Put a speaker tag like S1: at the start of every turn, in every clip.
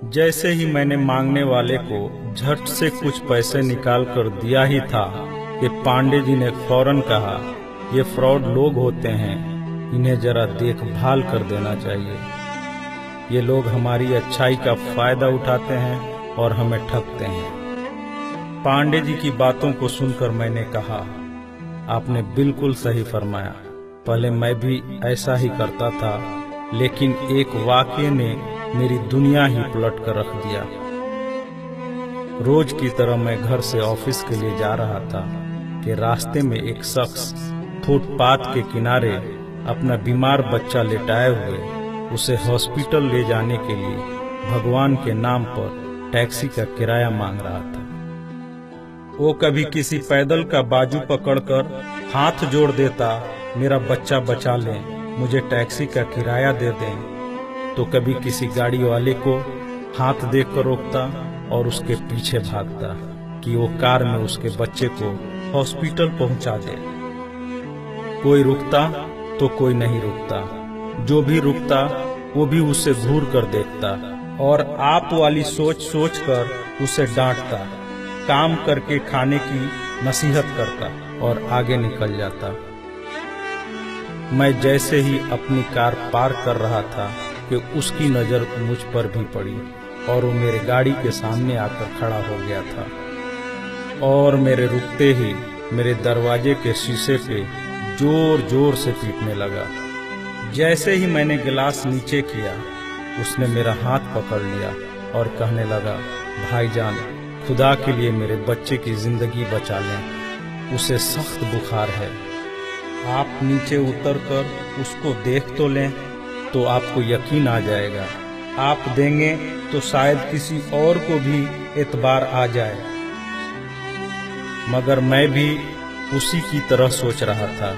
S1: जैसे ही मैंने मांगने वाले को झट से कुछ पैसे निकाल कर दिया ही था कि पांडे जी ने फौरन कहा, ये फ्रॉड लोग होते हैं, इन्हें जरा देखभाल कर देना चाहिए। ये लोग हमारी अच्छाई का फायदा उठाते हैं और हमें ठगते हैं। पांडे जी की बातों को सुनकर मैंने कहा, आपने बिल्कुल सही फरमाया। पहले मैं भी ऐसा ही करता था, लेकिन एक वाक़ये ने मेरी दुनिया ही पलट कर रख दिया। रोज की तरह मैं घर से ऑफिस के लिए जा रहा था कि रास्ते में एक शख्स फुटपाथ के किनारे अपना बीमार बच्चा लेटाए हुए उसे हॉस्पिटल ले जाने के लिए भगवान के नाम पर टैक्सी का किराया मांग रहा था। वो कभी किसी पैदल का बाजू पकड़कर हाथ जोड़ देता, मेरा बच्चा बचा लें, मुझे टैक्सी का किराया दे दें, तो कभी किसी गाड़ी वाले को हाथ देकर रोकता और उसके पीछे भागता कि वो कार में उसके बच्चे को हॉस्पिटल पहुंचा दे। कोई रुकता तो कोई नहीं रुकता, जो भी रुकता वो भी उसे घूर कर देखता और आप वाली सोच सोच कर उसे डांटता, काम करके खाने की नसीहत करता और आगे निकल जाता। मैं जैसे ही अपनी कार पार्क कर रहा था कि उसकी नजर मुझ पर भी पड़ी और वो मेरे गाड़ी के सामने आकर खड़ा हो गया था और मेरे रुकते ही मेरे दरवाजे के शीशे पे जोर जोर से पीटने लगा। जैसे ही मैंने गिलास नीचे किया, उसने मेरा हाथ पकड़ लिया और कहने लगा, भाईजान, खुदा के लिए मेरे बच्चे की जिंदगी बचा लें, उसे सख्त बुखार है। आप नीचे उतरकर उसको देख तो लें तो आपको यकीन आ जाएगा। आप देंगे तो शायद किसी और को भी एतबार आ जाए। मगर मैं भी उसी की तरह सोच रहा था।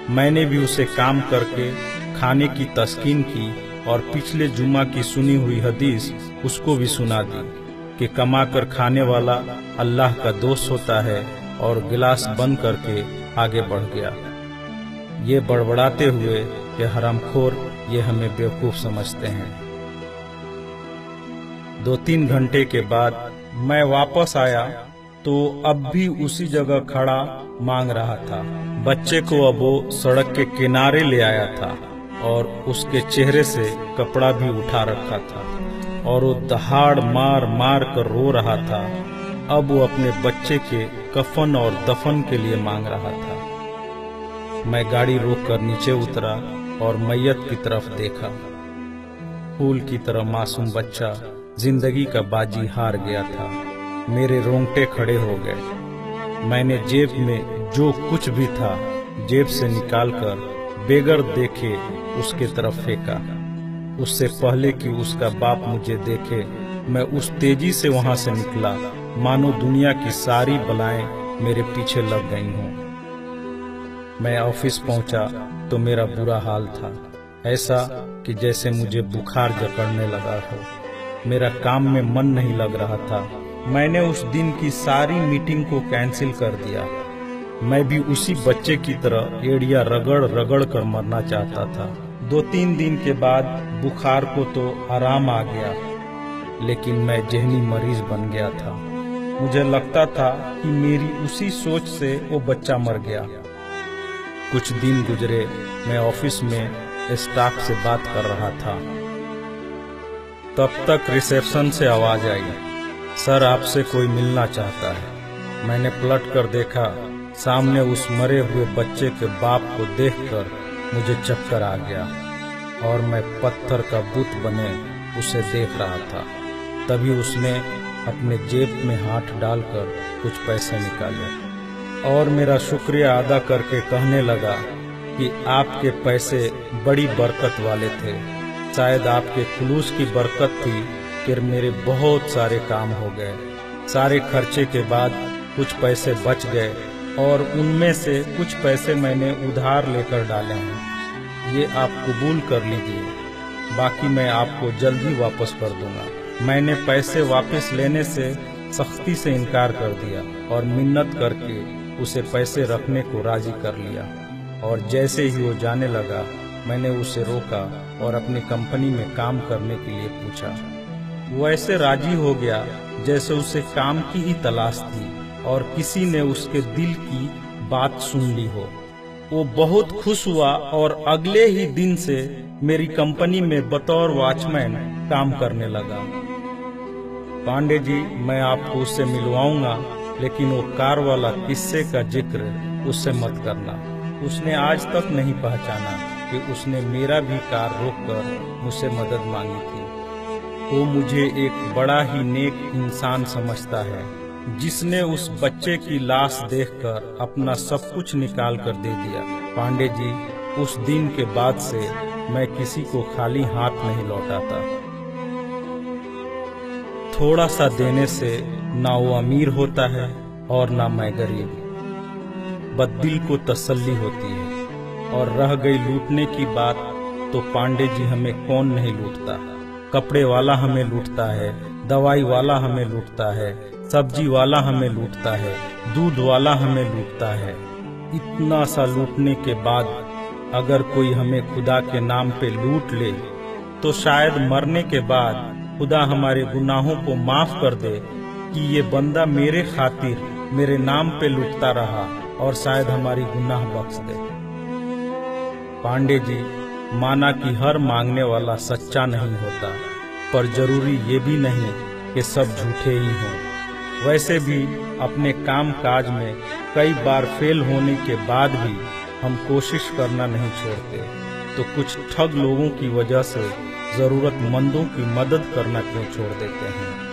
S1: मैंने भी उसे काम करके खाने की तस्कीन की और पिछले जुम्मा की सुनी हुई हदीस उसको भी सुना दी कि कमा कर खाने वाला अल्लाह का दोस्त होता है, और गिलास बंद करके आगे बढ़ गया, ये बड़बड़ाते हुए कि हरामखोर ये हमें बेवकूफ समझते हैं। 2-3 घंटे के बाद मैं वापस आया तो अब भी उसी जगह खड़ा मांग रहा था। बच्चे को अब वो सड़क के किनारे ले आया था और उसके चेहरे से कपड़ा भी उठा रखा था और वो दहाड़ मार मार कर रो रहा था। अब वो अपने बच्चे के कफन और दफन के लिए मांग रहा था। मैं गाड़ी रोककर नीचे उतरा और मैयत की तरफ देखा। फूल की तरह मासूम बच्चा जिंदगी का बाजी हार गया था। मेरे रोंगटे खड़े हो गए। मैंने जेब में जो कुछ भी था जेब से निकालकर बेगर देखे उसके तरफ फेंका। उससे पहले कि उसका बाप मुझे देखे, मैं उस तेजी से वहां से निकला मानो दुनिया की सारी बलाएं मेरे पीछे लग गई हों। मैं ऑफिस पहुंचा तो मेरा बुरा हाल था, ऐसा कि जैसे मुझे बुखार जकड़ने लगा हो। मेरा काम में मन नहीं लग रहा था। मैंने उस दिन की सारी मीटिंग को कैंसिल कर दिया। मैं भी उसी बच्चे की तरह एड़िया रगड़ रगड़ कर मरना चाहता था। 2-3 दिन के बाद बुखार को तो आराम आ गया, लेकिन मैं जहनी मरीज बन गया था। मुझे लगता था कि मेरी उसी सोच से वो बच्चा मर गया। कुछ दिन गुजरे, मैं ऑफिस में स्टाफ से बात कर रहा था। तब तक रिसेप्शन से आवाज आई, सर आपसे कोई मिलना चाहता है। मैंने पलट कर देखा, सामने उस मरे हुए बच्चे के बाप को देखकर मुझे चक्कर आ गया और मैं पत्थर का बुत बने उसे देख रहा था। तभी उसने अपने जेब में हाथ डालकर कुछ पैसे निकाले और मेरा शुक्रिया अदा करके कहने लगा कि आपके पैसे बड़ी बरकत वाले थे। शायद आपके खुलूस की बरकत थी कि मेरे बहुत सारे काम हो गए। सारे खर्चे के बाद कुछ पैसे बच गए और उनमें से कुछ पैसे मैंने उधार लेकर डाले हैं। ये आप कबूल कर लीजिए, बाकी मैं आपको जल्द ही वापस कर दूंगा। मैंने पैसे वापस लेने से सख्ती से इनकार कर दिया और मिन्नत करके उसे पैसे रखने को राजी कर लिया। और जैसे ही वो जाने लगा, मैंने उसे रोका और अपनी कंपनी में काम करने के लिए पूछा। वैसे राजी हो गया जैसे उसे काम की ही तलाश थी और किसी ने उसके दिल की बात सुन ली हो। वो बहुत खुश हुआ और अगले ही दिन से मेरी कंपनी में बतौर वॉचमैन काम करने लगा। पांडे जी, मैं आपको उससे मिलवाऊंगा, लेकिन वो कार वाला किस्से का जिक्र उससे मत करना। उसने आज तक नहीं पहचाना कि उसने मेरा भी कार रोककर मुझसे मदद मांगी थी। वो मुझे एक बड़ा ही नेक इंसान समझता है, जिसने उस बच्चे की लाश देखकर अपना सब कुछ निकाल कर दे दिया। पांडे जी, उस दिन के बाद से मैं किसी को खाली हाथ नहीं लौटाता। थोड़ा सा देने से ना वो अमीर होता है और ना मैं गरीब। बस दिल को तसल्ली होती है। और रह गई लूटने की बात, तो पांडे जी हमें कौन नहीं लूटता। कपड़े वाला हमें लूटता है, दवाई वाला हमें लूटता है, सब्जी वाला हमें लूटता है, दूध वाला हमें लूटता है। इतना सा लूटने के बाद अगर कोई हमें खुदा के नाम पे लूट ले, तो शायद मरने के बाद खुदा हमारे गुनाहों को माफ कर दे कि ये बंदा मेरे खातिर मेरे नाम पे लूटता रहा, और शायद हमारी गुनाह बख्श दे। पांडे जी, माना कि हर मांगने वाला सच्चा नहीं होता, पर जरूरी ये भी नहीं कि सब झूठे ही हों। वैसे भी अपने काम काज में कई बार फेल होने के बाद भी हम कोशिश करना नहीं छोड़ते, तो कुछ ठग लोगों की वजह से जरूरतमंदों की मदद करना क्यों छोड़ देते हैं।